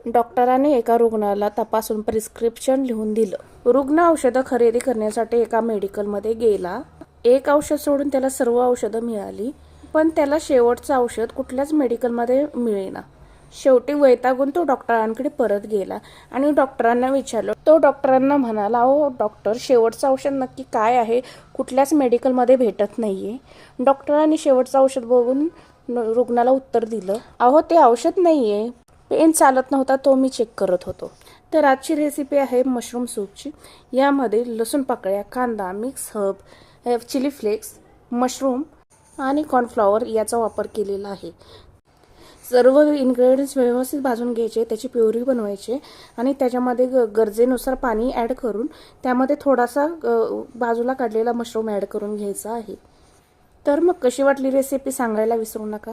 डॉक्टरांनी एका रुग्णाला तपासून प्रिस्क्रिप्शन लिहून दिलं। रुग्ण औषधं खरेदी करण्यासाठी एका मेडिकलमध्ये गेला। एक औषध सोडून त्याला सर्व औषधं मिळाली, पण त्याला शेवटचं औषध कुठल्याच मेडिकलमध्ये मिळेना। शेवटी वैतागून तो डॉक्टरांकडे परत गेला आणि डॉक्टरांना विचारलं। तो डॉक्टरांना म्हणाला, "अहो डॉक्टर, शेवटचं औषध नक्की काय आहे? कुठल्याच मेडिकलमध्ये भेटत नाहीये." डॉक्टरांनी शेवटचं औषध बघून रुग्णाला उत्तर दिलं, "अहो ते औषध नाहीये, पेन चालत नव्हता तो मी चेक करत होतो." तर आजची रेसिपी आहे मशरूम सूपची। यामध्ये लसूण पाकळ्या, कांदा, mix herb, chili flakes, mushroom आणि कॉर्नफ्लॉवर याचा वापर केलेला आहे। सर्व इन्ग्रेडियंट्स व्यवस्थित भाजून घ्यायचे, त्याची प्युरी बनवायची आणि त्याच्यामध्ये गरजेनुसार पाणी ॲड करून त्यामध्ये थोडासा बाजूला काढलेला मशरूम ॲड करून घ्यायचा आहे। तर मग कशी वाटली रेसिपी सांगायला विसरू नका।